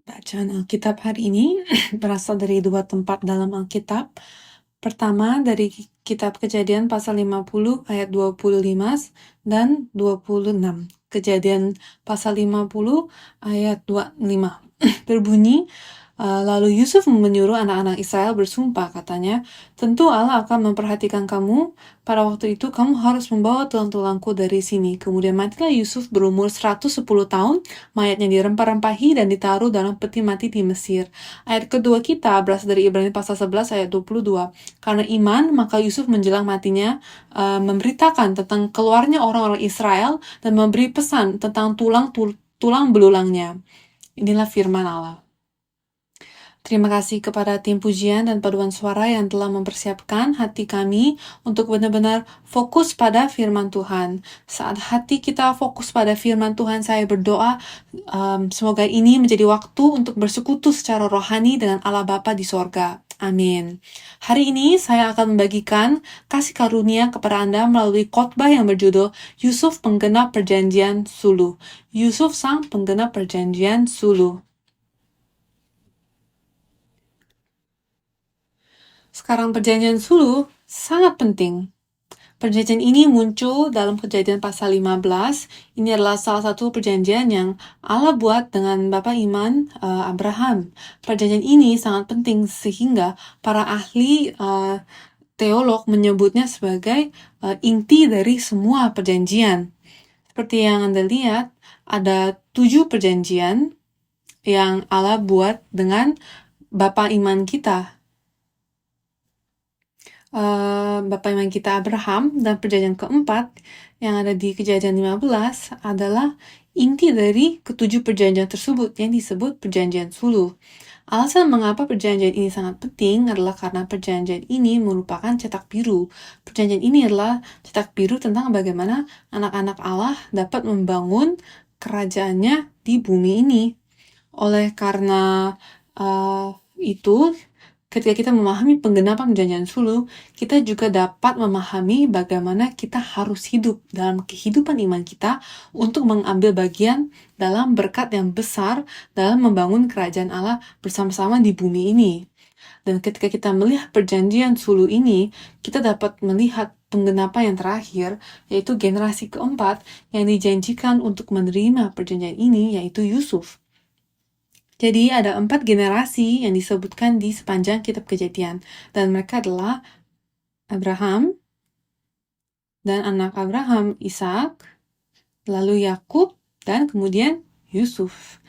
Bacaan Alkitab hari ini berasal dari dua tempat dalam Alkitab. Pertama dari kitab Kejadian pasal 50 ayat 25 dan 26. Kejadian pasal 50 ayat 25. Berbunyi, lalu Yusuf menyuruh anak-anak Israel bersumpah, katanya, tentu Allah akan memperhatikan kamu. Pada waktu itu kamu harus membawa tulang-tulangku dari sini. Kemudian matilah Yusuf berumur 110 tahun, mayatnya dirempah-rempahi dan ditaruh dalam peti mati di Mesir. Ayat kedua kita berasal dari Ibrani pasal 11 ayat 22. Karena iman, maka Yusuf menjelang matinya memberitakan tentang keluarnya orang-orang Israel dan memberi pesan tentang tulang belulangnya. Inilah firman Allah. Terima kasih kepada tim pujian dan paduan suara yang telah mempersiapkan hati kami untuk benar-benar fokus pada firman Tuhan. Saat hati kita fokus pada firman Tuhan, saya berdoa semoga ini menjadi waktu untuk bersekutu secara rohani dengan Allah Bapa di sorga. Amin. Hari ini saya akan membagikan kasih karunia kepada Anda melalui khotbah yang berjudul Yusuf Penggenap Perjanjian Suluh. Yusuf sang penggenap perjanjian suluh. Sekarang perjanjian suluh sangat penting. Perjanjian ini muncul dalam Kejadian pasal 15. Ini adalah salah satu perjanjian yang Allah buat dengan Bapa iman Abraham. Perjanjian ini sangat penting sehingga para ahli teolog menyebutnya sebagai inti dari semua perjanjian. Seperti yang Anda lihat, ada 7 perjanjian yang Allah buat dengan Bapa iman kita. Bapa iman kita Abraham, dan perjanjian keempat yang ada di Kejadian 15 adalah inti dari ketujuh perjanjian tersebut yang disebut perjanjian suluh. Alasan mengapa perjanjian ini sangat penting adalah karena perjanjian ini merupakan cetak biru. Perjanjian ini adalah cetak biru tentang bagaimana anak-anak Allah dapat membangun kerajaannya di bumi ini. Oleh karena itu, ketika kita memahami penggenapan perjanjian suluh, kita juga dapat memahami bagaimana kita harus hidup dalam kehidupan iman kita untuk mengambil bagian dalam berkat yang besar dalam membangun kerajaan Allah bersama-sama di bumi ini. Dan ketika kita melihat perjanjian suluh ini, kita dapat melihat penggenapan yang terakhir, yaitu generasi keempat yang dijanjikan untuk menerima perjanjian ini, yaitu Yusuf. Jadi ada 4 generasi yang disebutkan di sepanjang kitab Kejadian, dan mereka adalah Abraham, dan anak Abraham Ishak, lalu Yakub, dan kemudian Yusuf.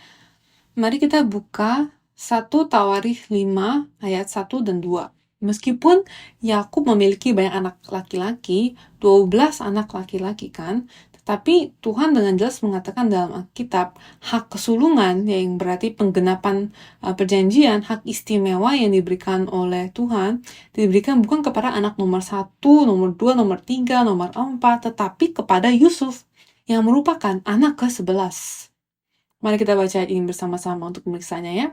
Mari kita buka 1 Tawarikh 5 ayat 1 dan 2. Meskipun Yakub memiliki banyak anak laki-laki, 12 anak laki-laki kan, tapi Tuhan dengan jelas mengatakan dalam Alkitab, hak kesulungan, yang berarti penggenapan perjanjian, hak istimewa yang diberikan oleh Tuhan, diberikan bukan kepada anak nomor 1, nomor 2, nomor 3, nomor 4, tetapi kepada Yusuf, yang merupakan anak ke-11. Mari kita baca ini bersama-sama untuk meriksanya ya.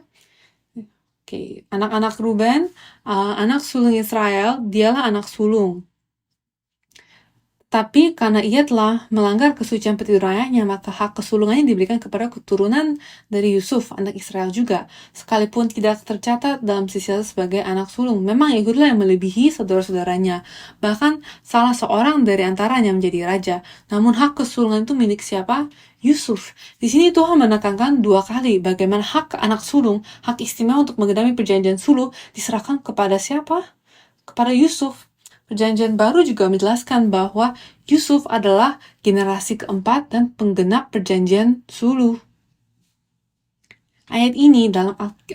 Oke, anak-anak Ruben, anak sulung Israel, dialah anak sulung. Tapi karena ia telah melanggar kesucian petitur ayahnya, maka hak kesulungannya diberikan kepada keturunan dari Yusuf, anak Israel juga, sekalipun tidak tercatat dalam silsilah sebagai anak sulung. Memang Yehudlah yang melebihi saudara-saudaranya, bahkan salah seorang dari antaranya menjadi raja. Namun hak kesulungan itu milik siapa? Yusuf. Di sini Tuhan menekankan 2 kali bagaimana hak anak sulung, hak istimewa untuk menggenapi perjanjian suluh diserahkan kepada siapa? Kepada Yusuf. Perjanjian baru juga menjelaskan bahwa Yusuf adalah generasi keempat dan penggenap perjanjian suluh. Ayat ini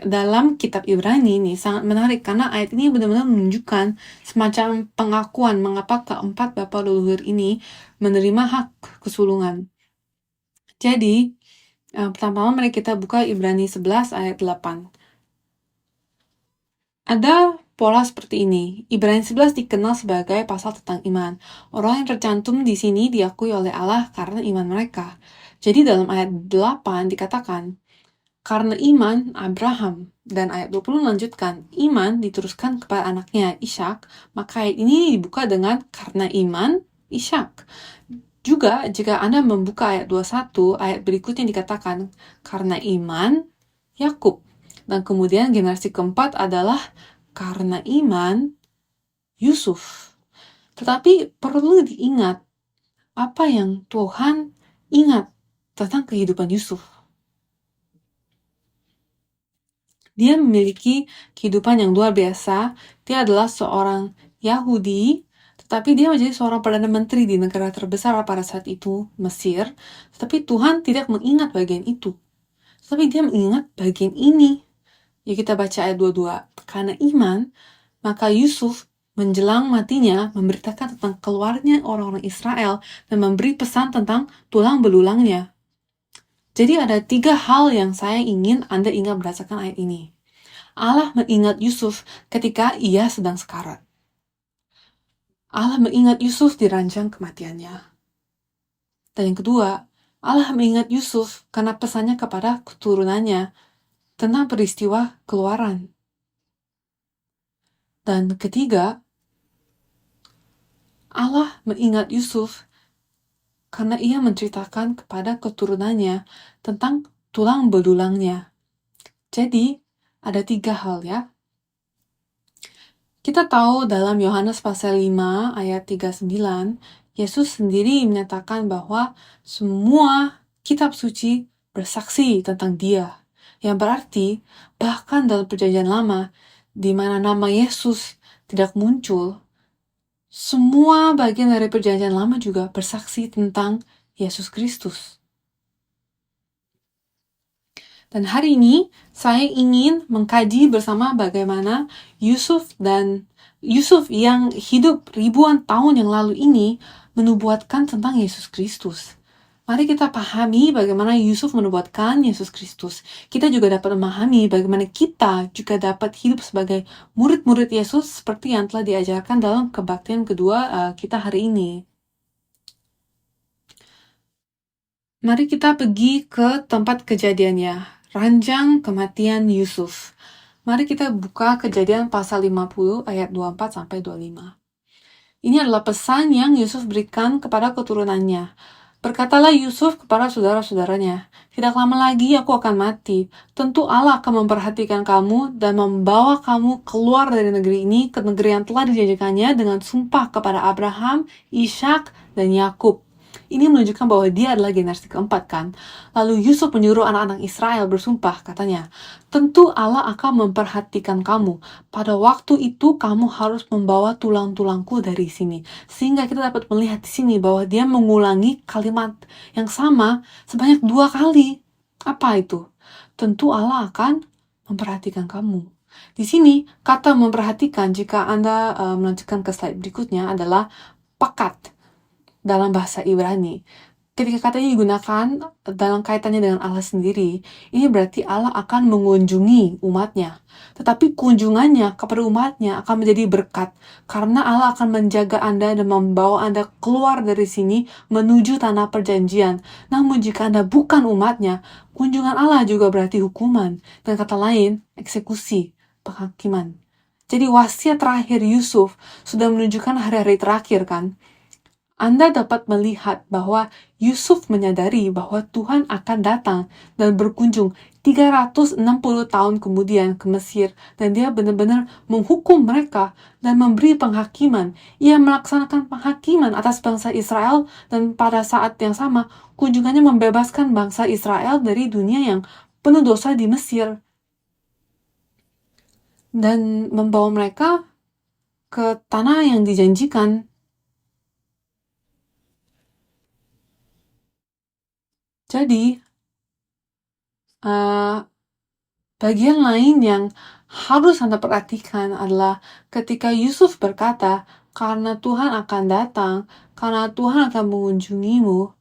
dalam kitab Ibrani ini sangat menarik karena ayat ini benar-benar menunjukkan semacam pengakuan mengapa keempat bapa leluhur ini menerima hak kesulungan. Jadi, pertama-tama mari kita buka Ibrani 11 ayat 8. Ada pola seperti ini. Ibrani 11 dikenal sebagai pasal tentang iman. Orang yang tercantum di sini diakui oleh Allah karena iman mereka. Jadi dalam ayat 8 dikatakan, karena iman Abraham, dan ayat 20 melanjutkan, iman diteruskan kepada anaknya Ishak, maka ayat ini dibuka dengan karena iman Ishak. Juga jika Anda membuka ayat 21, ayat berikutnya dikatakan, karena iman Yakub. Dan kemudian generasi keempat adalah karena iman Yusuf. Tetapi perlu diingat apa yang Tuhan ingat tentang kehidupan Yusuf. Dia memiliki kehidupan yang luar biasa. Dia adalah seorang Yahudi, tetapi dia menjadi seorang Perdana Menteri di negara terbesar pada saat itu, Mesir. Tetapi Tuhan tidak mengingat bagian itu. Tapi dia mengingat bagian ini. Ya, kita baca ayat 22. Karena iman, maka Yusuf menjelang matinya memberitakan tentang keluarnya orang-orang Israel dan memberi pesan tentang tulang belulangnya. Jadi ada 3 hal yang saya ingin Anda ingat berdasarkan ayat ini. Allah mengingat Yusuf ketika ia sedang sekarat. Allah mengingat Yusuf di ranjang kematiannya. Dan yang kedua, Allah mengingat Yusuf karena pesannya kepada keturunannya tentang peristiwa keluaran. Dan ketiga, Allah mengingat Yusuf karena ia menceritakan kepada keturunannya tentang tulang belulangnya. Jadi, ada 3 hal ya. Kita tahu dalam Yohanes pasal 5 ayat 39, Yesus sendiri menyatakan bahwa semua kitab suci bersaksi tentang Dia. Yang berarti, bahkan dalam perjanjian lama, di mana nama Yesus tidak muncul, semua bagian dari perjanjian lama juga bersaksi tentang Yesus Kristus. Dan hari ini, saya ingin mengkaji bersama bagaimana Yusuf yang hidup ribuan tahun yang lalu ini menubuatkan tentang Yesus Kristus. Mari kita pahami bagaimana Yusuf menubuatkan Yesus Kristus. Kita juga dapat memahami bagaimana kita juga dapat hidup sebagai murid-murid Yesus seperti yang telah diajarkan dalam kebaktian kedua kita hari ini. Mari kita pergi ke tempat kejadiannya, ranjang kematian Yusuf. Mari kita buka Kejadian pasal 50 ayat 24-25. Ini adalah pesan yang Yusuf berikan kepada keturunannya. Berkatalah Yusuf kepada saudara-saudaranya, tidak lama lagi aku akan mati. Tentu Allah akan memperhatikan kamu dan membawa kamu keluar dari negeri ini ke negeri yang telah dijanjikannya dengan sumpah kepada Abraham, Ishak, dan Yakub. Ini menunjukkan bahwa dia adalah generasi keempat kan. Lalu Yusuf menyuruh anak-anak Israel bersumpah, katanya, tentu Allah akan memperhatikan kamu. Pada waktu itu kamu harus membawa tulang-tulangku dari sini. Sehingga kita dapat melihat di sini bahwa dia mengulangi kalimat yang sama sebanyak 2 kali. Apa itu? Tentu Allah akan memperhatikan kamu. Di sini, kata memperhatikan, jika Anda melanjutkan ke slide berikutnya, adalah pakat dalam bahasa Ibrani. Ketika kata ini digunakan dalam kaitannya dengan Allah sendiri, ini berarti Allah akan mengunjungi umatnya. Tetapi kunjungannya kepada umatnya akan menjadi berkat, karena Allah akan menjaga Anda dan membawa Anda keluar dari sini menuju tanah perjanjian. Namun jika Anda bukan umatnya, kunjungan Allah juga berarti hukuman. Dan kata lain, eksekusi, penghakiman. Jadi wasiat terakhir Yusuf sudah menunjukkan hari-hari terakhir kan? Anda dapat melihat bahwa Yusuf menyadari bahwa Tuhan akan datang dan berkunjung 360 tahun kemudian ke Mesir, dan dia benar-benar menghukum mereka dan memberi penghakiman. Ia melaksanakan penghakiman atas bangsa Israel, dan pada saat yang sama kunjungannya membebaskan bangsa Israel dari dunia yang penuh dosa di Mesir dan membawa mereka ke tanah yang dijanjikan. Jadi, bagian lain yang harus Anda perhatikan adalah ketika Yusuf berkata, karena Tuhan akan datang, karena Tuhan akan mengunjungimu,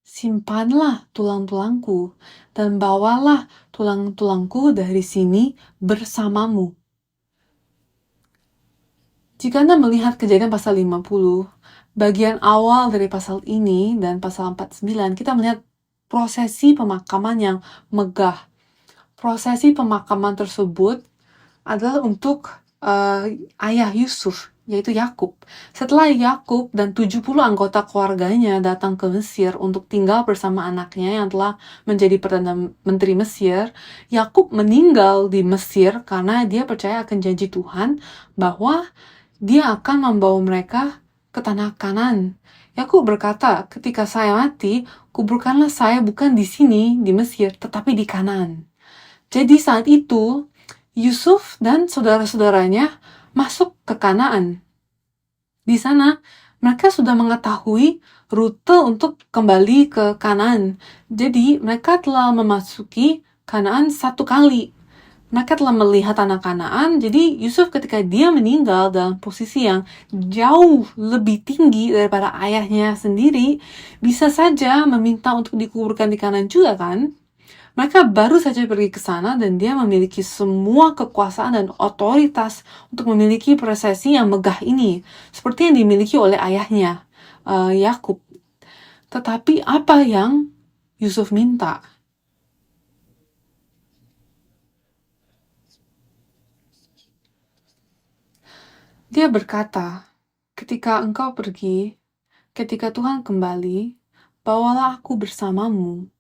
simpanlah tulang-tulangku dan bawalah tulang-tulangku dari sini bersamamu. Jika Anda melihat Kejadian pasal 50, bagian awal dari pasal ini dan pasal 49, kita melihat prosesi pemakaman yang megah. Prosesi pemakaman tersebut adalah untuk ayah Yusuf, yaitu Yakub. Setelah Yakub dan 70 anggota keluarganya datang ke Mesir untuk tinggal bersama anaknya yang telah menjadi Perdana Menteri Mesir, Yakub meninggal di Mesir karena dia percaya akan janji Tuhan bahwa dia akan membawa mereka ke tanah Kanaan. Yakub berkata, ketika saya mati, kuburkanlah saya bukan di sini, di Mesir, tetapi di Kanaan. Jadi saat itu, Yusuf dan saudara-saudaranya masuk ke Kanaan. Di sana, mereka sudah mengetahui rute untuk kembali ke Kanaan. Jadi, mereka telah memasuki Kanaan 1 kali. Mereka telah melihat tanah Kanaan, jadi Yusuf ketika dia meninggal dalam posisi yang jauh lebih tinggi daripada ayahnya sendiri, bisa saja meminta untuk dikuburkan di Kanaan juga kan? Mereka baru saja pergi ke sana dan dia memiliki semua kekuasaan dan otoritas untuk memiliki prosesi yang megah ini, seperti yang dimiliki oleh ayahnya, Yakub. Tetapi apa yang Yusuf minta? Dia berkata, ketika engkau pergi, ketika Tuhan kembali, bawalah aku bersamamu.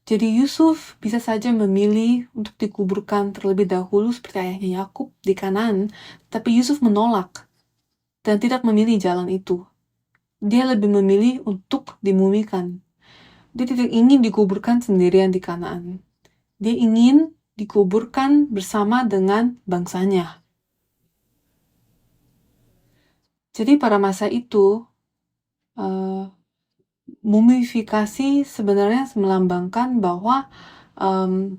Jadi Yusuf bisa saja memilih untuk dikuburkan terlebih dahulu seperti ayahnya Yakub di Kanaan, tapi Yusuf menolak dan tidak memilih jalan itu. Dia lebih memilih untuk dimumikan. Dia tidak ingin dikuburkan sendirian di Kanaan. Dia ingin dikuburkan bersama dengan bangsanya. Jadi pada masa itu, mumifikasi sebenarnya melambangkan bahwa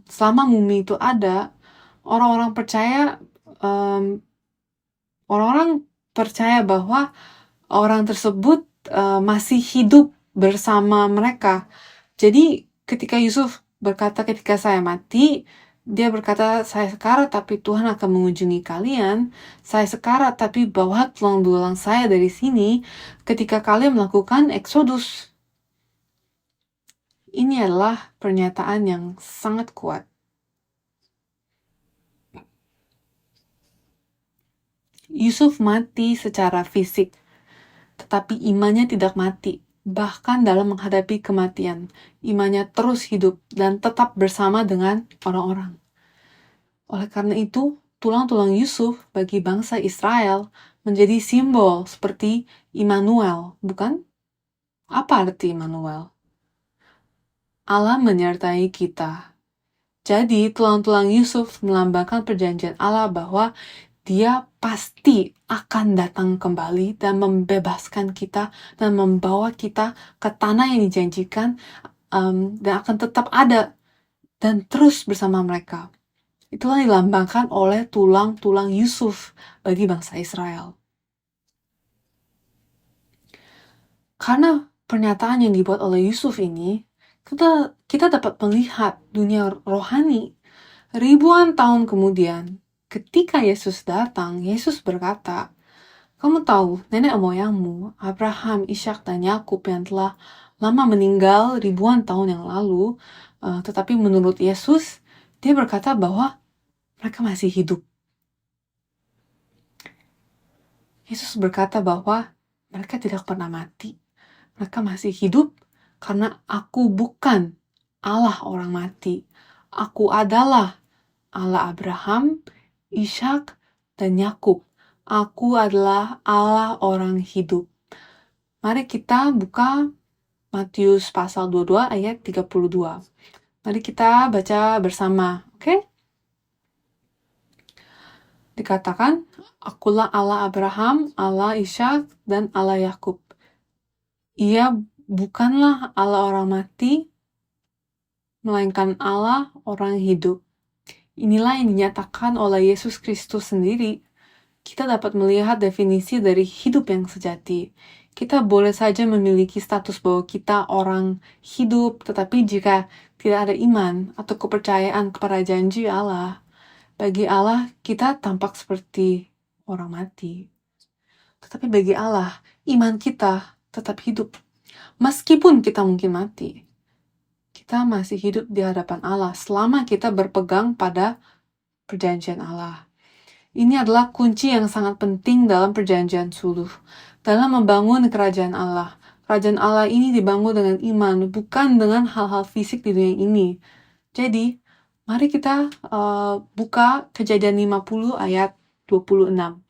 selama mumi itu ada, orang-orang percaya bahwa orang tersebut masih hidup bersama mereka. Jadi ketika Yusuf berkata, ketika saya mati, dia berkata, saya sekarat tapi Tuhan akan mengunjungi kalian. Saya sekarat tapi bawa tulang belulang saya dari sini ketika kalian melakukan eksodus. Ini adalah pernyataan yang sangat kuat. Yusuf mati secara fisik, tetapi imannya tidak mati. Bahkan dalam menghadapi kematian, imannya terus hidup dan tetap bersama dengan orang-orang. Oleh karena itu, tulang-tulang Yusuf bagi bangsa Israel menjadi simbol seperti Immanuel, bukan? Apa arti Immanuel? Allah menyertai kita. Jadi, tulang-tulang Yusuf melambangkan perjanjian Allah bahwa Dia pasti akan datang kembali dan membebaskan kita dan membawa kita ke tanah yang dijanjikan, dan akan tetap ada dan terus bersama mereka. Itulah dilambangkan oleh tulang-tulang Yusuf bagi bangsa Israel. Karena pernyataan yang dibuat oleh Yusuf ini, kita dapat melihat dunia rohani. Ribuan tahun kemudian, ketika Yesus datang, Yesus berkata, kamu tahu, nenek moyangmu, Abraham, Ishak, dan Yakub yang telah lama meninggal ribuan tahun yang lalu, tetapi menurut Yesus, dia berkata bahwa mereka masih hidup. Yesus berkata bahwa mereka tidak pernah mati. Mereka masih hidup karena aku bukan Allah orang mati. Aku adalah Allah Abraham, Ishak, dan Yakub. Aku adalah Allah orang hidup. Mari kita buka Matius pasal 22 ayat 32. Mari kita baca bersama, oke? Dikatakan, akulah Allah Abraham, Allah Ishak, dan Allah Yakub. Ia bukanlah Allah orang mati, melainkan Allah orang hidup. Inilah yang dinyatakan oleh Yesus Kristus sendiri. Kita dapat melihat definisi dari hidup yang sejati. Kita boleh saja memiliki status bahwa kita orang hidup, tetapi jika tidak ada iman atau kepercayaan kepada janji Allah, bagi Allah kita tampak seperti orang mati. Tetapi bagi Allah, iman kita tetap hidup. Meskipun kita mungkin mati, kita masih hidup di hadapan Allah selama kita berpegang pada perjanjian Allah. Ini adalah kunci yang sangat penting dalam perjanjian suluh. Dalam membangun kerajaan Allah. Kerajaan Allah ini dibangun dengan iman, bukan dengan hal-hal fisik di dunia ini. Jadi, mari kita buka Kejadian 50 ayat 26.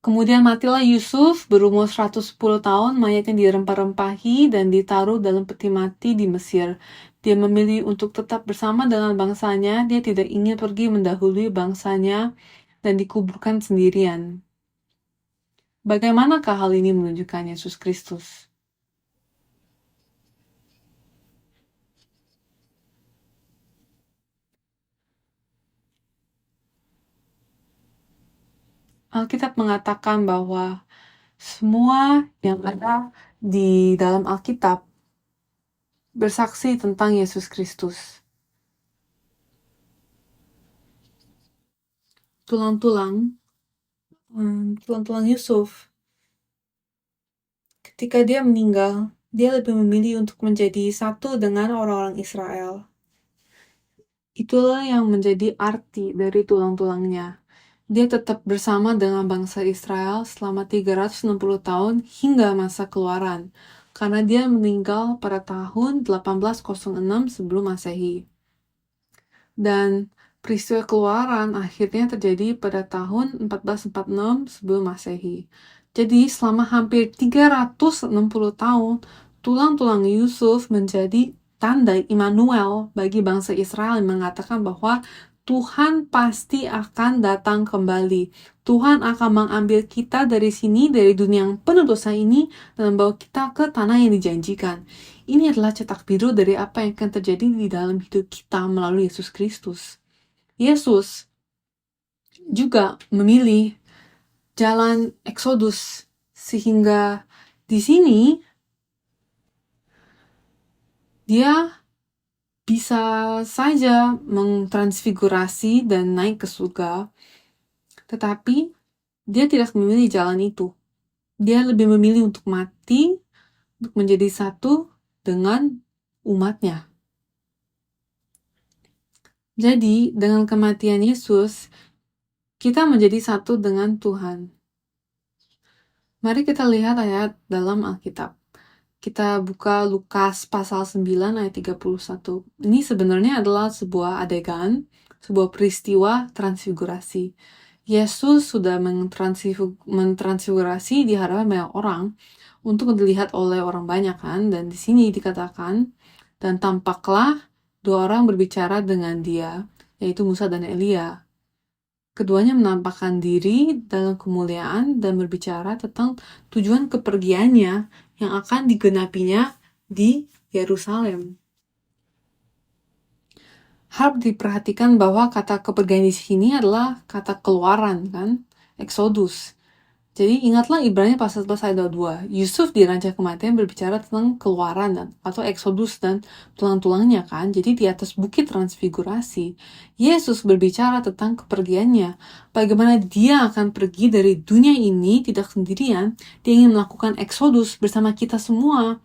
Kemudian matilah Yusuf berumur 110 tahun, mayatnya dirempah-rempahi dan ditaruh dalam peti mati di Mesir. Dia memilih untuk tetap bersama dengan bangsanya, dia tidak ingin pergi mendahului bangsanya dan dikuburkan sendirian. Bagaimanakah hal ini menunjukkan Yesus Kristus? Alkitab mengatakan bahwa semua yang ada di dalam Alkitab bersaksi tentang Yesus Kristus. Tulang-tulang Yusuf, ketika dia meninggal, dia lebih memilih untuk menjadi satu dengan orang-orang Israel. Itulah yang menjadi arti dari tulang-tulangnya. Dia tetap bersama dengan bangsa Israel selama 360 tahun hingga masa keluaran, karena dia meninggal pada tahun 1806 sebelum Masehi. Dan peristiwa keluaran akhirnya terjadi pada tahun 1446 sebelum Masehi. Jadi selama hampir 360 tahun, tulang-tulang Yusuf menjadi tanda Immanuel bagi bangsa Israel yang mengatakan bahwa Tuhan pasti akan datang kembali. Tuhan akan mengambil kita dari sini, dari dunia yang penuh dosa ini, dan membawa kita ke tanah yang dijanjikan. Ini adalah cetak biru dari apa yang akan terjadi di dalam hidup kita melalui Yesus Kristus. Yesus juga memilih jalan Eksodus, sehingga di sini dia bisa saja mentransfigurasi dan naik ke surga, tetapi dia tidak memilih jalan itu. Dia lebih memilih untuk mati, untuk menjadi satu dengan umatnya. Jadi, dengan kematian Yesus, kita menjadi satu dengan Tuhan. Mari kita lihat ayat dalam Alkitab. Kita buka Lukas pasal 9 ayat 31. Ini sebenarnya adalah sebuah adegan, sebuah peristiwa transfigurasi. Yesus sudah mentransfigurasi di hadapan banyak orang untuk dilihat oleh orang banyak kan, dan di sini dikatakan, dan tampaklah dua orang berbicara dengan dia, yaitu Musa dan Elia. Keduanya menampakkan diri dalam kemuliaan dan berbicara tentang tujuan kepergiannya yang akan digenapinya di Yerusalem. Harap diperhatikan bahwa kata kepergian di sini adalah kata keluaran kan, Exodus. Jadi ingatlah Ibrani pasal 11 ayat 2. Yusuf di ranca kematian berbicara tentang keluaran atau Exodus dan tulang-tulangnya kan. Jadi di atas bukit transfigurasi, Yesus berbicara tentang kepergiannya. Bagaimana dia akan pergi dari dunia ini tidak sendirian. Dia ingin melakukan Exodus bersama kita semua.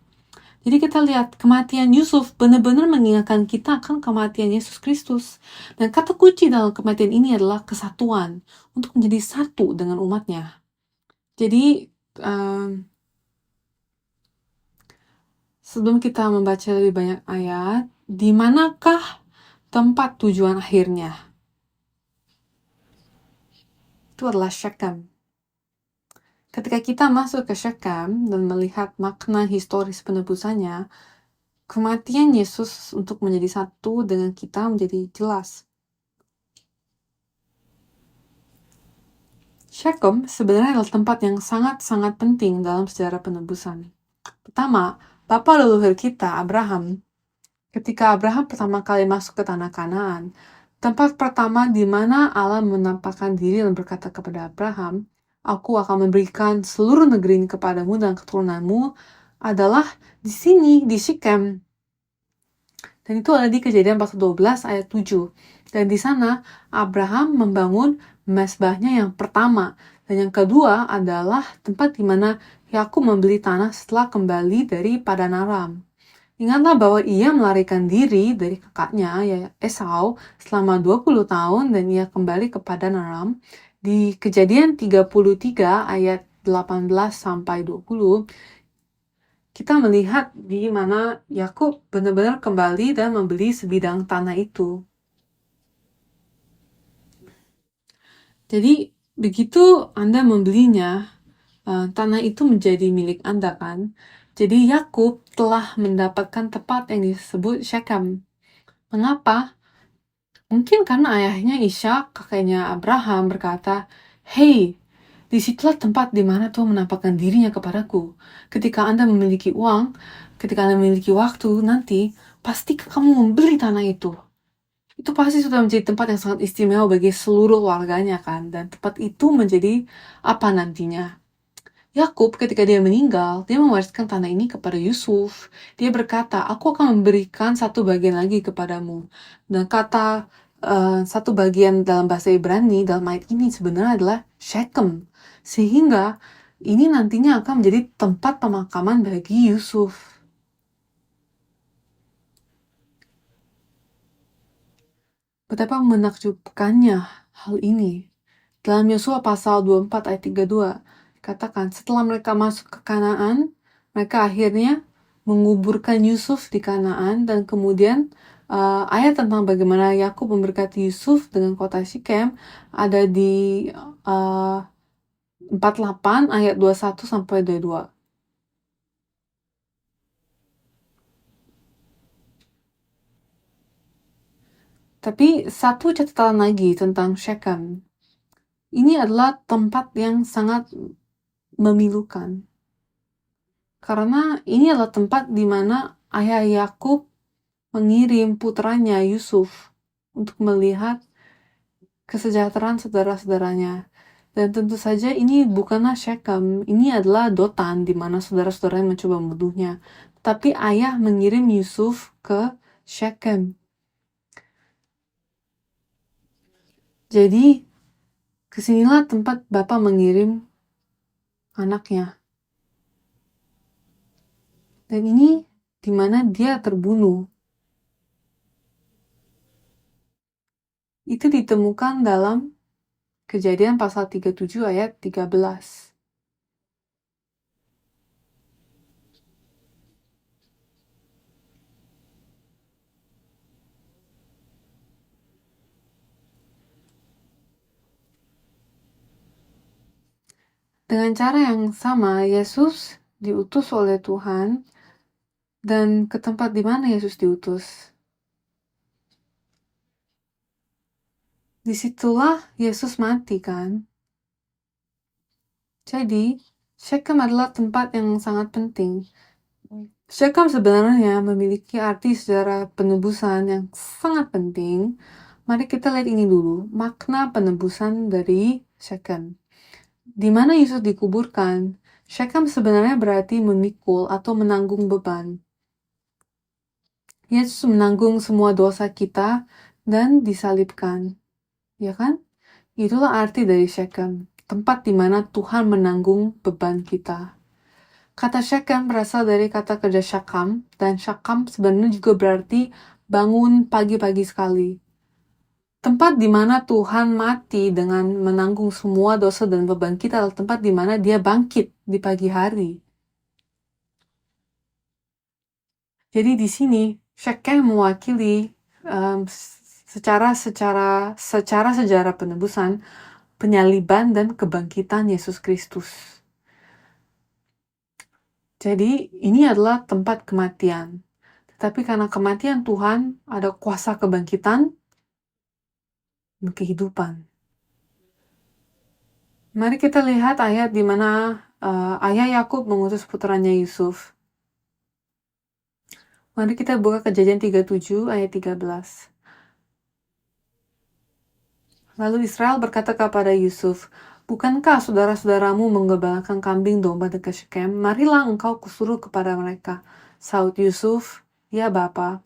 Jadi kita lihat kematian Yusuf benar-benar mengingatkan kita akan kematian Yesus Kristus. Dan kata kunci dalam kematian ini adalah kesatuan. Untuk menjadi satu dengan umatnya. Jadi, sebelum kita membaca lebih banyak ayat, di manakah tempat tujuan akhirnya? Itu adalah Syekhem. Ketika kita masuk ke Syekhem dan melihat makna historis penebusannya, kematian Yesus untuk menjadi satu dengan kita menjadi jelas. Syekhem sebenarnya adalah tempat yang sangat-sangat penting dalam sejarah penebusan. Pertama, bapa leluhur kita, Abraham, ketika Abraham pertama kali masuk ke tanah Kanaan, tempat pertama di mana Allah menampakkan diri dan berkata kepada Abraham, aku akan memberikan seluruh negeri ini kepadamu dan keturunanmu, adalah di sini, di Syekhem. Dan itu ada di Kejadian pasal 12 ayat 7. Dan di sana Abraham membangun mezbahnya yang pertama. Dan yang kedua adalah tempat di mana Yakub membeli tanah setelah kembali dari Padan Aram. Ingatlah bahwa ia melarikan diri dari kakaknya, ya Esau, selama 20 tahun dan ia kembali ke Padan Aram. Di Kejadian 33 ayat 18 sampai 20, kita melihat di mana Yakub benar-benar kembali dan membeli sebidang tanah itu. Jadi begitu Anda membelinya, tanah itu menjadi milik Anda kan. Jadi Yakub telah mendapatkan tempat yang disebut Shechem. Mengapa? Mungkin karena ayahnya Ishak, kakeknya Abraham berkata, "Hei, disitulah tempat di mana Tuhan menampakkan dirinya kepadaku. Ketika Anda memiliki uang, ketika Anda memiliki waktu nanti, pasti kamu membeli tanah itu." Itu pasti sudah menjadi tempat yang sangat istimewa bagi seluruh warganya kan. Dan tempat itu menjadi apa nantinya? Yakub ketika dia meninggal, dia mewariskan tanah ini kepada Yusuf. Dia berkata, "Aku akan memberikan satu bagian lagi kepadamu." Dan kata satu bagian dalam bahasa Ibrani dalam ayat ini sebenarnya adalah Shechem. Sehingga ini nantinya akan menjadi tempat pemakaman bagi Yusuf. Betapa menakjubkannya hal ini. Dalam Yosua pasal 24 ayat 32, katakan setelah mereka masuk ke Kanaan, mereka akhirnya menguburkan Yusuf di Kanaan, dan kemudian ayat tentang bagaimana Yakub memberkati Yusuf dengan kota Syichem ada di 48 ayat 21 sampai 22. Tapi satu catatan lagi tentang Shechem. Ini adalah tempat yang sangat memilukan. Karena ini adalah tempat di mana ayah Yakub mengirim putranya Yusuf untuk melihat kesejahteraan saudara-saudaranya. Dan tentu saja ini bukanlah Shechem, ini adalah Dotan di mana saudara-saudaranya mencoba membunuhnya. Tapi ayah mengirim Yusuf ke Shechem. Jadi kesinilah tempat Bapa mengirim anaknya. Dan ini di mana dia terbunuh. Itu ditemukan dalam Kejadian pasal 37 ayat 13. Dengan cara yang sama, Yesus diutus oleh Tuhan, dan ke tempat di mana Yesus diutus. Disitulah Yesus mati kan. Jadi, Shechem adalah tempat yang sangat penting. Shechem sebenarnya memiliki arti sejarah penebusan yang sangat penting. Mari kita lihat ini dulu, makna penebusan dari Shechem. Di mana Yesus dikuburkan, Shechem sebenarnya berarti memikul atau menanggung beban. Yesus menanggung semua dosa kita dan disalibkan. Ya kan? Itulah arti dari Shechem, tempat di mana Tuhan menanggung beban kita. Kata Shechem berasal dari kata kerja Shakam, dan Shakam sebenarnya juga berarti bangun pagi-pagi sekali. Tempat di mana Tuhan mati dengan menanggung semua dosa dan beban kita adalah tempat di mana Dia bangkit di pagi hari. Jadi di sini Shechem mewakili secara sejarah penebusan, penyaliban dan kebangkitan Yesus Kristus. Jadi ini adalah tempat kematian. Tetapi karena kematian Tuhan, ada kuasa kebangkitan dan kehidupan. Mari kita lihat ayat di mana ayah Yakub mengutus putranya Yusuf. Mari kita buka Kejadian 37 ayat 13. Lalu Israel berkata kepada Yusuf, "Bukankah saudara-saudaramu menggembalakan kambing domba dekat Syechem? Marilah engkau kusuruh kepada mereka." Saud Yusuf, "Ya Bapa."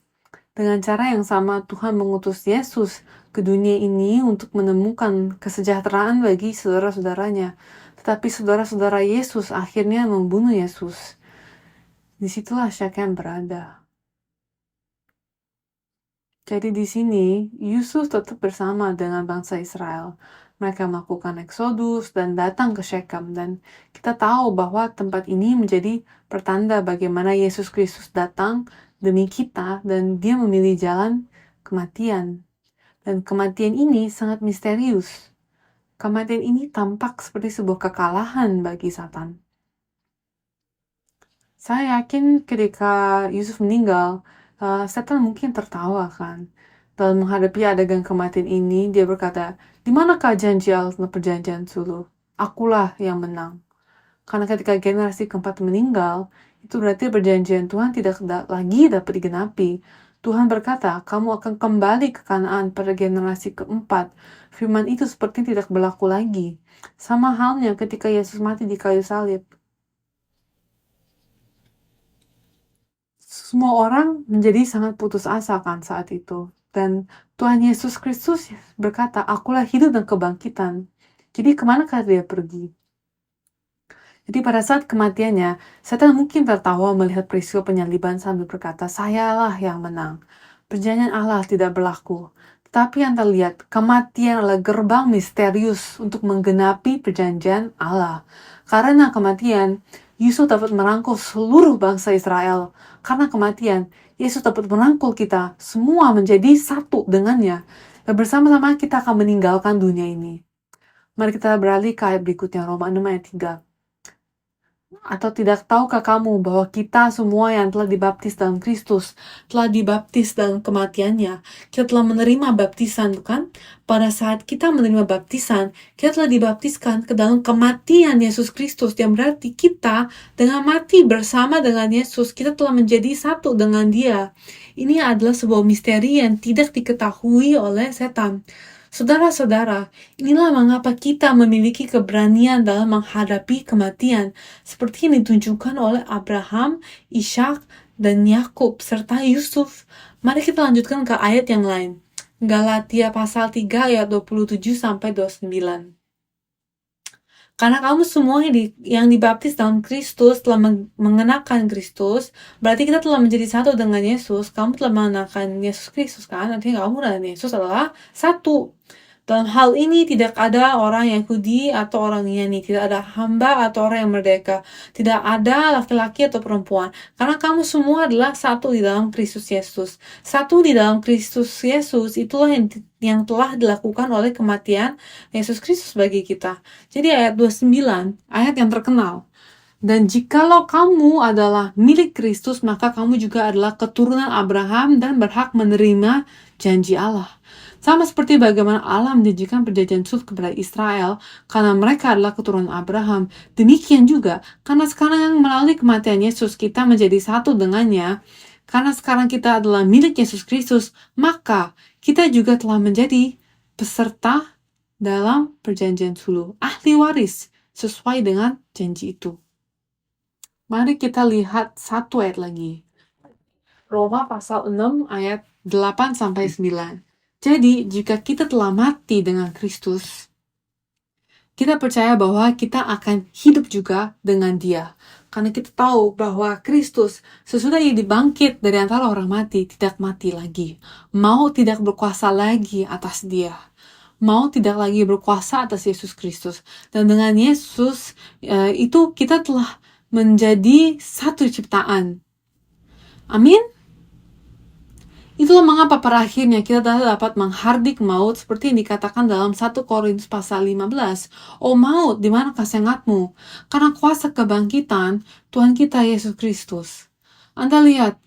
Dengan cara yang sama Tuhan mengutus Yesus ke dunia ini untuk menemukan kesejahteraan bagi saudara-saudaranya. Tetapi saudara-saudara Yesus akhirnya membunuh Yesus. Disitulah Syechem berada. Jadi di sini, Yusuf tetap bersama dengan bangsa Israel. Mereka melakukan eksodus dan datang ke Shechem. Dan kita tahu bahwa tempat ini menjadi pertanda bagaimana Yesus Kristus datang demi kita dan dia memilih jalan kematian. Dan kematian ini sangat misterius. Kematian ini tampak seperti sebuah kekalahan bagi Satan. Saya yakin ketika Yusuf meninggal, Satan mungkin tertawa kan. Dalam menghadapi adegan kematian ini, dia berkata, "Di manakah janji Allah tentang perjanjian suluh? Akulah yang menang." Karena ketika generasi keempat meninggal, itu berarti perjanjian Tuhan tidak lagi dapat digenapi. Tuhan berkata, "Kamu akan kembali ke Kanaan pada generasi keempat." Firman itu sepertinya tidak berlaku lagi. Sama halnya ketika Yesus mati di kayu salib. Semua orang menjadi sangat putus asa kan saat itu. Dan Tuhan Yesus Kristus berkata, "Akulah hidup dan kebangkitan." Jadi kemanakah dia pergi? Jadi pada saat kematiannya, Satan mungkin tertawa melihat peristiwa penyaliban sambil berkata, "Sayalah yang menang. Perjanjian Allah tidak berlaku." Tetapi yang terlihat, kematian adalah gerbang misterius untuk menggenapi perjanjian Allah. Karena kematian, Yusuf dapat merangkul seluruh bangsa Israel. Karena kematian, Yesus dapat merangkul kita semua menjadi satu dengannya. Dan bersama-sama kita akan meninggalkan dunia ini. Mari kita beralih ke ayat berikutnya, Roma 6 ayat 3. Atau tidak tahukah kamu bahwa kita semua yang telah dibaptis dalam Kristus, telah dibaptis dalam kematiannya? Kita telah menerima baptisan, kan? Pada saat kita menerima baptisan, kita telah dibaptiskan ke dalam kematian Yesus Kristus, yang berarti kita dengan mati bersama dengan Yesus, kita telah menjadi satu dengan Dia. Ini adalah sebuah misteri yang tidak diketahui oleh setan. Saudara-saudara, inilah mengapa kita memiliki keberanian dalam menghadapi kematian, seperti yang ditunjukkan oleh Abraham, Ishak, dan Yakub serta Yusuf. Mari kita lanjutkan ke ayat yang lain. Galatia pasal 3 ayat 27-29. Karena kamu semua yang dibaptis dalam Kristus telah mengenakan Kristus, berarti kita telah menjadi satu dengan Yesus. Kamu telah mengenakan Yesus Kristus, kan? Artinya kamu dan Yesus adalah satu. Dalam hal ini tidak ada orang Yahudi atau orang Yunani, tidak ada hamba atau orang yang merdeka, tidak ada laki-laki atau perempuan, karena kamu semua adalah satu di dalam Kristus Yesus. Satu di dalam Kristus Yesus, itulah yang telah dilakukan oleh kematian Yesus Kristus bagi kita. Jadi ayat 29, ayat yang terkenal. Dan jikalau kamu adalah milik Kristus, maka kamu juga adalah keturunan Abraham dan berhak menerima janji Allah. Sama seperti bagaimana Allah menjanjikan perjanjian sulh kepada Israel, karena mereka adalah keturunan Abraham. Demikian juga, karena sekarang melalui kematian Yesus kita menjadi satu dengannya, karena sekarang kita adalah milik Yesus Kristus, maka kita juga telah menjadi peserta dalam perjanjian sulh, ahli waris, sesuai dengan janji itu. Mari kita lihat satu ayat lagi. Roma pasal 6 ayat 8-9. Jadi, jika kita telah mati dengan Kristus, kita percaya bahwa kita akan hidup juga dengan Dia. Karena kita tahu bahwa Kristus sesudah ia dibangkit dari antara orang mati, tidak mati lagi. Maut tidak berkuasa lagi atas Dia. Maut tidak lagi berkuasa atas Yesus Kristus. Dan dengan Yesus, itu kita telah menjadi satu ciptaan. Amin. Itulah mengapa pada akhirnya kita dapat menghardik maut seperti yang dikatakan dalam 1 Korintus pasal 15. "Oh maut, di mana kesengatmu? Karena kuasa kebangkitan Tuhan kita Yesus Kristus." Anda lihat,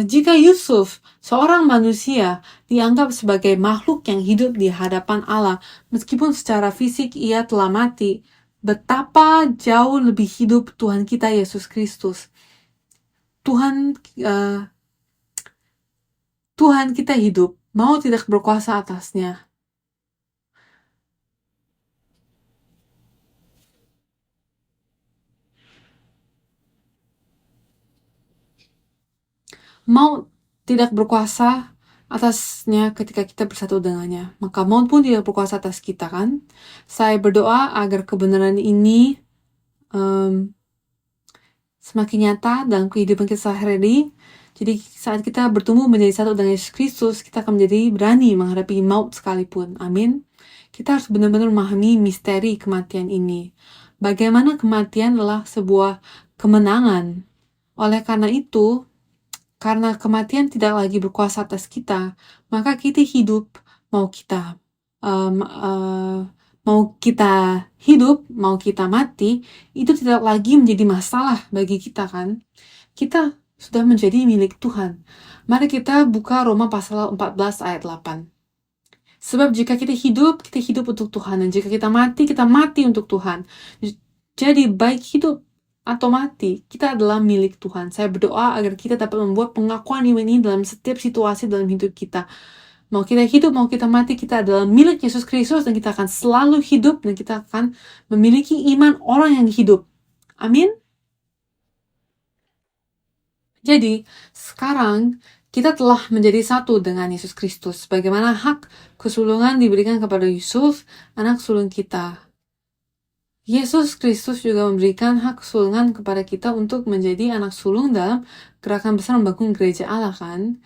jika Yusuf, seorang manusia, dianggap sebagai makhluk yang hidup di hadapan Allah, meskipun secara fisik ia telah mati, betapa jauh lebih hidup Tuhan kita Yesus Kristus. Tuhan kita hidup, mau tidak berkuasa atasnya. Maut tidak berkuasa atasnya ketika kita bersatu dengannya. Maka maut pun tidak berkuasa atas kita, kan? Saya berdoa agar kebenaran ini semakin nyata dalam kehidupan kita sehari-hari. Jadi saat kita bertumbuh menjadi satu dengan Yesus Kristus, kita akan menjadi berani menghadapi maut sekalipun. Amin. Kita harus benar-benar memahami misteri kematian ini. Bagaimana kematian adalah sebuah kemenangan. Oleh karena itu, karena kematian tidak lagi berkuasa atas kita, maka kita hidup mau kita hidup, mau kita mati, itu tidak lagi menjadi masalah bagi kita kan. Kita sudah menjadi milik Tuhan. Mari kita buka Roma pasal 14 ayat 8. Sebab jika kita hidup untuk Tuhan. Dan jika kita mati untuk Tuhan. Jadi baik hidup atau mati, kita adalah milik Tuhan. Saya berdoa agar kita dapat membuat pengakuan iman ini dalam setiap situasi dalam hidup kita. Mau kita hidup, mau kita mati, kita adalah milik Yesus Kristus dan kita akan selalu hidup dan kita akan memiliki iman orang yang hidup. Amin. Jadi, sekarang kita telah menjadi satu dengan Yesus Kristus. Bagaimana hak kesulungan diberikan kepada Yusuf, anak sulung kita. Yesus Kristus juga memberikan hak kesulungan kepada kita untuk menjadi anak sulung dalam gerakan besar membangun gereja Allah kan.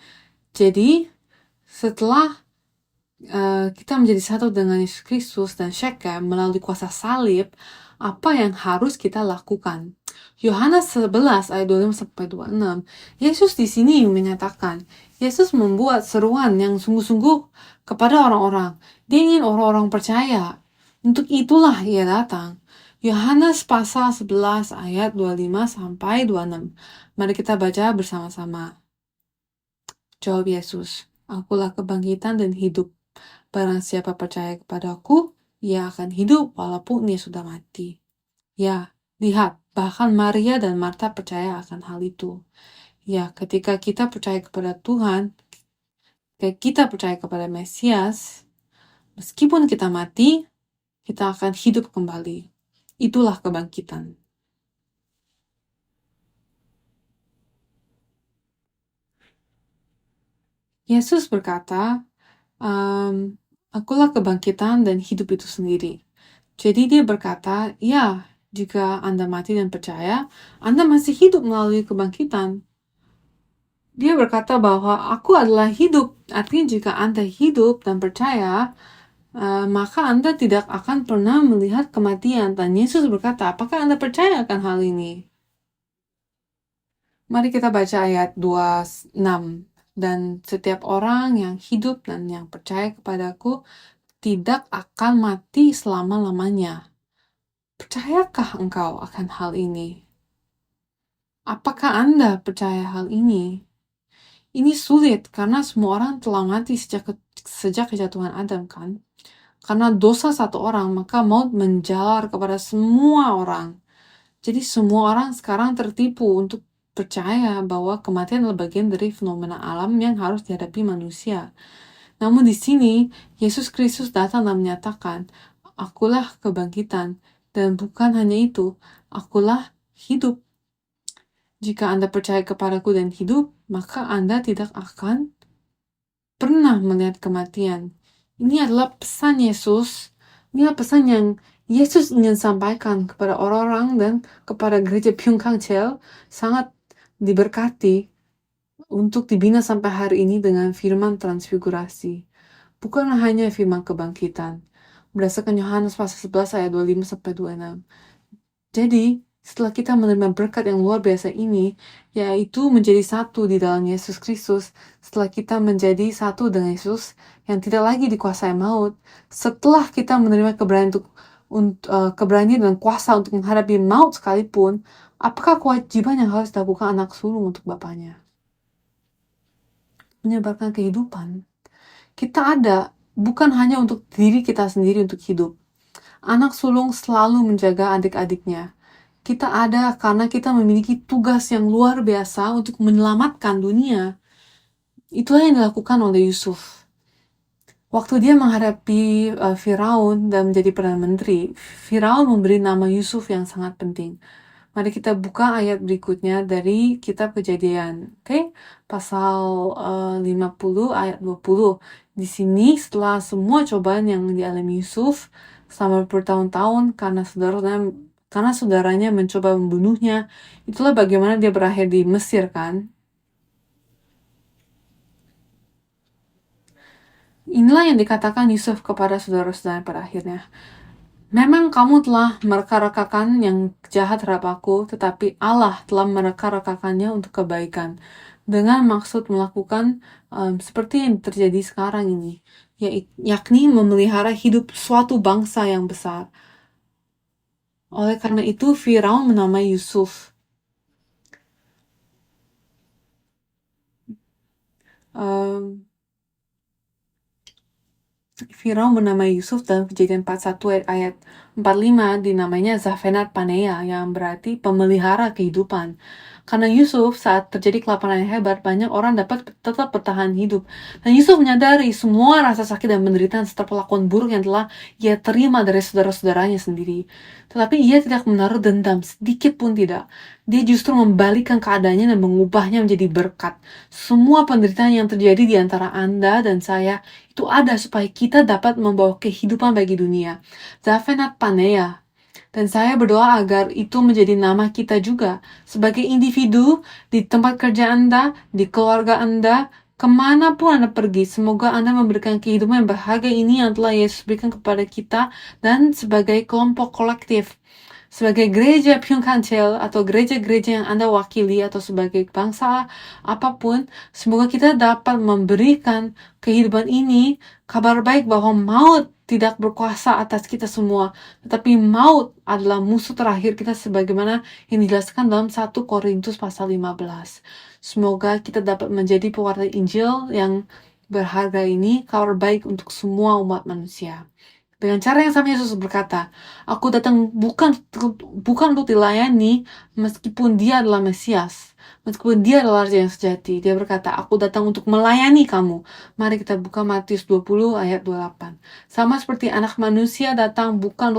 Jadi, setelah kita menjadi satu dengan Yesus Kristus dan Shechem melalui kuasa salib, apa yang harus kita lakukan? Yohanes 11 ayat 25-26. Yesus di sini menyatakan, Yesus membuat seruan yang sungguh-sungguh kepada orang-orang. Dia ingin orang-orang percaya. Untuk itulah ia datang. Yohanes pasal 11 ayat 25-26. Mari kita baca bersama-sama. Jawab Yesus, Akulah kebangkitan dan hidup. Barang siapa percaya kepadaku, ia akan hidup walaupun ia sudah mati. Ya, lihat, bahkan Maria dan Marta percaya akan hal itu. Ya, ketika kita percaya kepada Tuhan, ketika kita percaya kepada Mesias, meskipun kita mati, kita akan hidup kembali. Itulah kebangkitan. Yesus berkata, Akulah kebangkitan dan hidup itu sendiri. Jadi dia berkata, ya, jika Anda mati dan percaya, Anda masih hidup melalui kebangkitan. Dia berkata bahwa aku adalah hidup. Artinya jika Anda hidup dan percaya, maka Anda tidak akan pernah melihat kematian. Dan Yesus berkata, apakah Anda percaya akan hal ini? Mari kita baca ayat 26. Dan setiap orang yang hidup dan yang percaya kepadaku tidak akan mati selama-lamanya. Percayakah engkau akan hal ini? Apakah Anda percaya hal ini? Ini sulit karena semua orang telah mati sejak kejatuhan Adam kan? Karena dosa satu orang, maka maut menjalar kepada semua orang. Jadi semua orang sekarang tertipu untuk percaya bahwa kematian adalah bagian dari fenomena alam yang harus dihadapi manusia. Namun di sini, Yesus Kristus datang dan menyatakan, Akulah kebangkitan, dan bukan hanya itu, Akulah hidup. Jika Anda percaya kepadaku dan hidup, maka Anda tidak akan pernah melihat kematian. Ini adalah pesan Yesus. Ini adalah pesan yang Yesus ingin sampaikan kepada orang-orang dan kepada gereja Pyeongkangcheol, sangat diberkati untuk dibina sampai hari ini dengan firman transfigurasi. Bukan hanya firman kebangkitan. Berdasarkan Yohanes pasal 11 ayat 25-26. Jadi, setelah kita menerima berkat yang luar biasa ini, yaitu menjadi satu di dalam Yesus Kristus, setelah kita menjadi satu dengan Yesus yang tidak lagi dikuasai maut, setelah kita menerima keberanian dan kuasa untuk menghadapi maut sekalipun, apakah kewajiban yang harus dilakukan anak sulung untuk bapaknya? Menyebarkan kehidupan. Kita ada bukan hanya untuk diri kita sendiri untuk hidup. Anak sulung selalu menjaga adik-adiknya. Kita ada karena kita memiliki tugas yang luar biasa untuk menyelamatkan dunia. Itulah yang dilakukan oleh Yusuf. Waktu dia menghadapi Firaun dan menjadi Perdana Menteri, Firaun memberi nama Yusuf yang sangat penting. Mari kita buka ayat berikutnya dari kitab Kejadian. Oke? Pasal 50 ayat 20. Di sini setelah semua cobaan yang dialami Yusuf selama bertahun-tahun karena saudaranya karena saudaranya mencoba membunuhnya. Itulah bagaimana dia berakhir di Mesir, kan? Inilah yang dikatakan Yusuf kepada saudara-saudara pada akhirnya. Memang kamu telah mereka-rekakan yang jahat terhadap aku, tetapi Allah telah mereka-rekakannya untuk kebaikan, dengan maksud melakukan seperti yang terjadi sekarang ini, yakni memelihara hidup suatu bangsa yang besar. Oleh karena itu, Firaun menamai Yusuf. Firaun menamai Yusuf dalam Kejadian 41 ayat 45 dinamainya Zafenat Paneah, yang berarti pemelihara kehidupan. Karena Yusuf, saat terjadi kelaparan yang hebat, banyak orang dapat tetap bertahan hidup. Dan Yusuf menyadari semua rasa sakit dan penderitaan serta perlakuan buruk yang telah ia terima dari saudara-saudaranya sendiri. Tetapi ia tidak menaruh dendam, sedikit pun tidak. Dia justru membalikkan keadaannya dan mengubahnya menjadi berkat. Semua penderitaan yang terjadi di antara Anda dan saya itu ada supaya kita dapat membawa kehidupan bagi dunia. Zafenat Paneah. Dan saya berdoa agar itu menjadi nama kita juga. Sebagai individu, di tempat kerja Anda, di keluarga Anda, kemanapun Anda pergi, semoga Anda memberikan kehidupan yang berharga ini yang telah Yesus berikan kepada kita, dan sebagai kelompok kolektif. Sebagai gereja Pyungkanchel atau gereja-gereja yang Anda wakili, atau sebagai bangsa apapun, semoga kita dapat memberikan kehidupan ini, kabar baik bahwa maut tidak berkuasa atas kita semua, tetapi maut adalah musuh terakhir kita sebagaimana yang dijelaskan dalam 1 Korintus pasal 15. Semoga kita dapat menjadi pewarta Injil yang berharga ini, kabar baik untuk semua umat manusia. Dengan cara yang sama Yesus berkata, aku datang bukan untuk dilayani, meskipun dia adalah Mesias, meskipun dia adalah Raja yang sejati. Dia berkata, aku datang untuk melayani kamu. Mari kita buka Matius 20 ayat 28. Sama seperti anak manusia datang bukan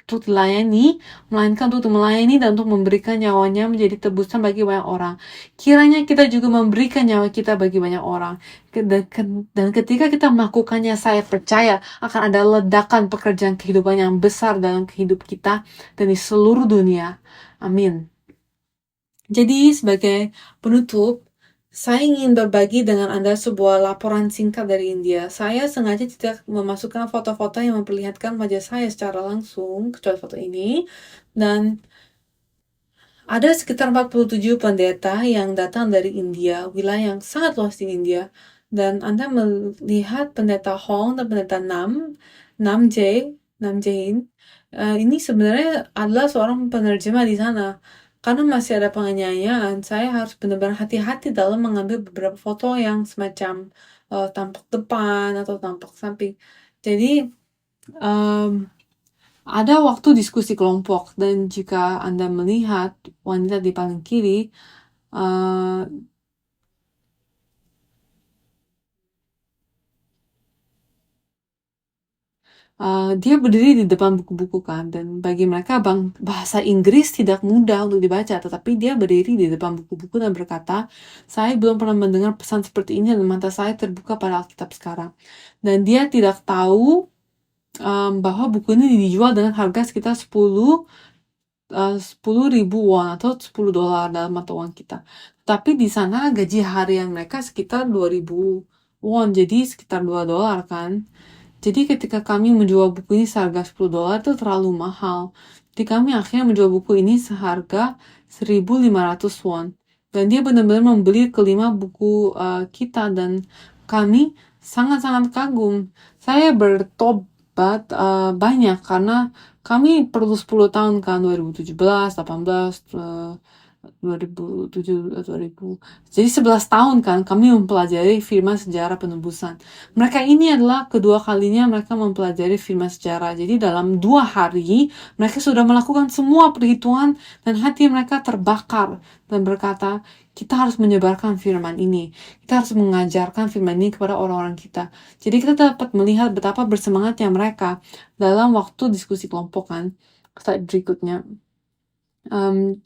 untuk dilayani, melainkan untuk melayani dan untuk memberikan nyawanya menjadi tebusan bagi banyak orang. Kiranya kita juga memberikan nyawa kita bagi banyak orang. Dan ketika kita melakukannya, saya percaya akan ada ledakan pekerjaan kehidupan yang besar dalam kehidup kita dan di seluruh dunia. Amin. Jadi sebagai penutup, saya ingin berbagi dengan Anda sebuah laporan singkat dari India. Saya sengaja tidak memasukkan foto-foto yang memperlihatkan wajah saya secara langsung, kecuali foto ini. Dan ada sekitar 47 pendeta yang datang dari India, wilayah yang sangat luas di India. Dan Anda melihat pendeta Hong dan pendeta Namjain. Ini sebenarnya adalah seorang penerjemah di sana. Karena masih ada penganiayaan, saya harus benar-benar hati-hati dalam mengambil beberapa foto yang semacam tampak depan atau tampak samping. Jadi ada waktu diskusi kelompok, dan jika Anda melihat wanita di paling kiri, dia berdiri di depan buku-buku kan, dan bagi mereka bahasa Inggris tidak mudah untuk dibaca, tetapi dia berdiri di depan buku-buku dan berkata, saya belum pernah mendengar pesan seperti ini dan mata saya terbuka pada Alkitab sekarang. Dan dia tidak tahu bahwa buku ini dijual dengan harga sekitar 10.000 won atau $10 dalam mata uang kita. Tapi di sana gaji harian mereka sekitar 2.000 won, jadi sekitar $2 kan. Jadi ketika kami menjual buku ini seharga $10 itu terlalu mahal. Jadi kami akhirnya menjual buku ini seharga 1.500 won. Dan dia benar-benar membeli kelima buku kita, dan kami sangat-sangat kagum. Saya bertobat banyak karena kami perlu 10 tahun kan, 2017, 18, 2007, 2000. Jadi 11 tahun kan kami mempelajari firman sejarah penebusan. Mereka ini adalah kedua kalinya mereka mempelajari firman sejarah. Jadi dalam 2 hari mereka sudah melakukan semua perhitungan, dan hati mereka terbakar dan berkata, kita harus menyebarkan firman ini. Kita harus mengajarkan firman ini kepada orang-orang kita. Jadi kita dapat melihat betapa bersemangatnya mereka dalam waktu diskusi kelompok kan. Slide berikutnya.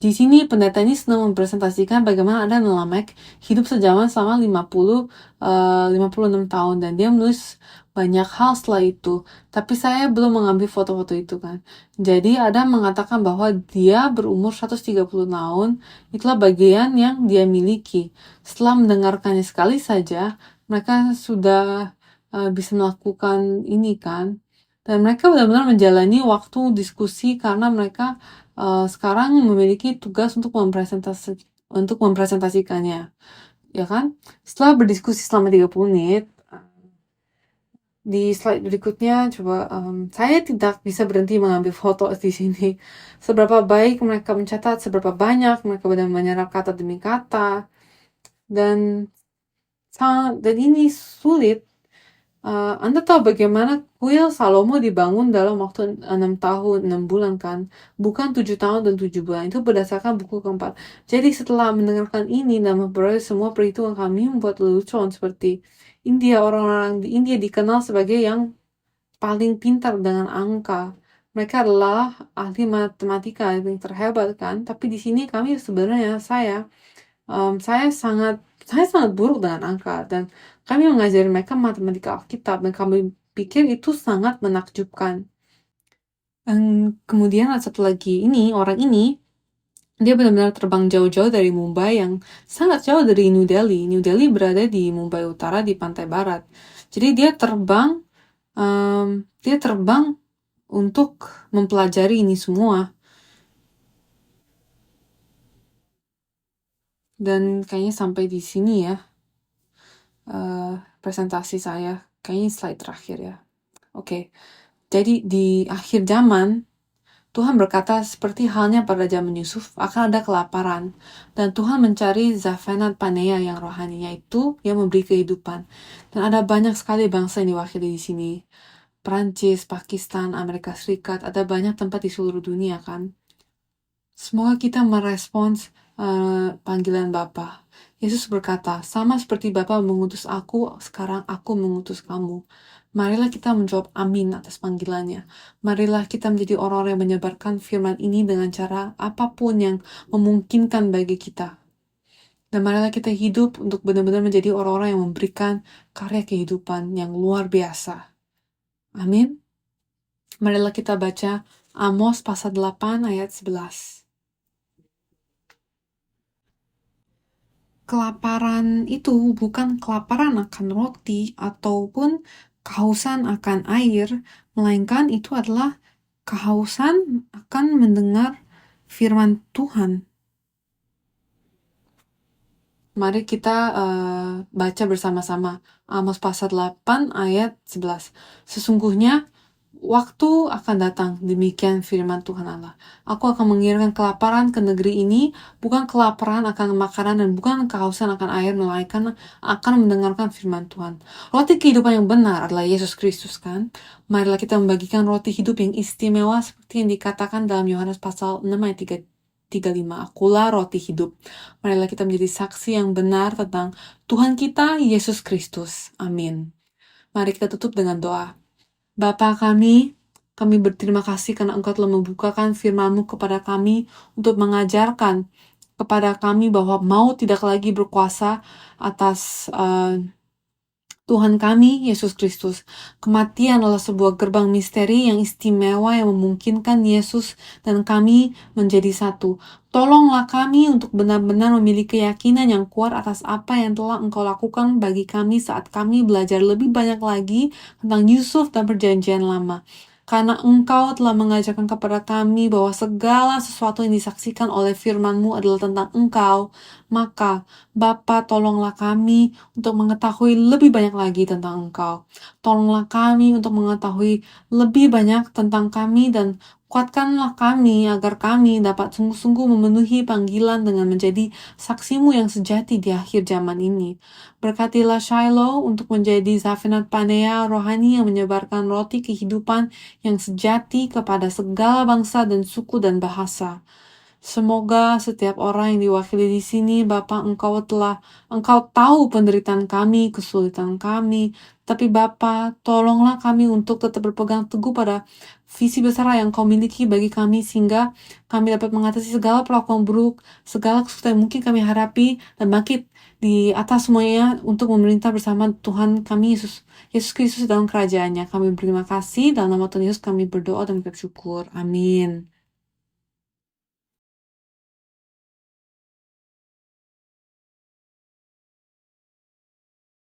Di sini pendeta ini sedang mempresentasikan bagaimana ada Melamek hidup sejaman selama 56 tahun, dan dia menulis banyak hal setelah itu, tapi saya belum mengambil foto-foto itu kan. Jadi ada mengatakan bahwa dia berumur 130 tahun, itulah bagian yang dia miliki. Setelah mendengarkannya sekali saja, mereka sudah bisa melakukan ini kan. Dan mereka benar-benar menjalani waktu diskusi karena mereka sekarang memiliki tugas untuk mempresentasikannya. Ya kan? Setelah berdiskusi selama 30 menit, di slide berikutnya coba saya tidak bisa berhenti mengambil foto di sini. Seberapa baik mereka mencatat, seberapa banyak mereka benar menyerap kata demi kata, dan ini sulit. Anda tahu bagaimana kuil Salomo dibangun dalam waktu 6 tahun, 6 bulan kan? Bukan 7 tahun dan 7 bulan. Itu berdasarkan buku keempat. Jadi setelah mendengarkan ini dan memperoleh semua perhitungan, kami membuat lelucon seperti India. Orang-orang di India dikenal sebagai yang paling pintar dengan angka. Mereka adalah ahli matematika yang terhebat kan? Tapi di sini kami sebenarnya saya sangat buruk dengan angka, dan kami mengajari mereka matematika Alkitab, dan kami pikir itu sangat menakjubkan. Dan kemudian satu lagi orang ini, dia benar-benar terbang jauh-jauh dari Mumbai, yang sangat jauh dari New Delhi. New Delhi berada di Mumbai Utara di pantai barat. Jadi dia terbang untuk mempelajari ini semua. Dan kayaknya sampai di sini ya presentasi saya. Kayaknya slide terakhir ya. Oke. Jadi di akhir zaman, Tuhan berkata seperti halnya pada zaman Yusuf, akan ada kelaparan. Dan Tuhan mencari Zaphenat Paneah yang rohani, yaitu yang memberi kehidupan. Dan ada banyak sekali bangsa yang diwakili di sini. Perancis, Pakistan, Amerika Serikat, ada banyak tempat di seluruh dunia kan. Semoga kita merespons panggilan Bapa. Yesus berkata, sama seperti Bapa mengutus aku, sekarang aku mengutus kamu. Marilah kita menjawab amin atas panggilannya. Marilah kita menjadi orang-orang yang menyebarkan firman ini dengan cara apapun yang memungkinkan bagi kita. Dan marilah kita hidup untuk benar-benar menjadi orang-orang yang memberikan karya kehidupan yang luar biasa. Amin. Marilah kita baca Amos pasal 8 ayat 11. Kelaparan itu bukan kelaparan akan roti ataupun kehausan akan air, melainkan itu adalah kehausan akan mendengar firman Tuhan. Mari kita baca bersama-sama Amos pasal 8 ayat 11. Sesungguhnya waktu akan datang, demikian firman Tuhan Allah. Aku akan mengirimkan kelaparan ke negeri ini, bukan kelaparan akan makanan dan bukan kehausan akan air, melainkan akan mendengarkan firman Tuhan. Roti kehidupan yang benar adalah Yesus Kristus kan? Marilah kita membagikan roti hidup yang istimewa seperti yang dikatakan dalam Yohanes pasal 6 ayat 35. Akulah roti hidup. Marilah kita menjadi saksi yang benar tentang Tuhan kita, Yesus Kristus. Amin. Mari kita tutup dengan doa. Bapa kami berterima kasih karena Engkau telah membukakan firman-Mu kepada kami untuk mengajarkan kepada kami bahwa maut tidak lagi berkuasa atas Tuhan kami, Yesus Kristus. Kematian adalah sebuah gerbang misteri yang istimewa yang memungkinkan Yesus dan kami menjadi satu. Tolonglah kami untuk benar-benar memiliki keyakinan yang kuat atas apa yang telah Engkau lakukan bagi kami saat kami belajar lebih banyak lagi tentang Yusuf dan Perjanjian Lama. Karena Engkau telah mengajarkan kepada kami bahwa segala sesuatu yang disaksikan oleh firman-Mu adalah tentang Engkau, maka Bapa, tolonglah kami untuk mengetahui lebih banyak lagi tentang Engkau. Tolonglah kami untuk mengetahui lebih banyak tentang kami dan kuatkanlah kami agar kami dapat sungguh-sungguh memenuhi panggilan dengan menjadi saksi-Mu yang sejati di akhir zaman ini. Berkatilah Shiloh untuk menjadi Zaphenat Paneah rohani yang menyebarkan roti kehidupan yang sejati kepada segala bangsa dan suku dan bahasa. Semoga setiap orang yang diwakili di sini, Bapa, Engkau tahu penderitaan kami, kesulitan kami, tapi Bapa, tolonglah kami untuk tetap berpegang teguh pada visi besar yang Kau miliki bagi kami, sehingga kami dapat mengatasi segala perlakuan buruk, segala kesulitan yang mungkin kami hadapi, dan bangkit di atas semuanya untuk memerintah bersama Tuhan kami, Yesus Kristus dalam kerajaannya. Kami berterima kasih, dalam nama Tuhan Yesus kami berdoa dan bersyukur. Amin.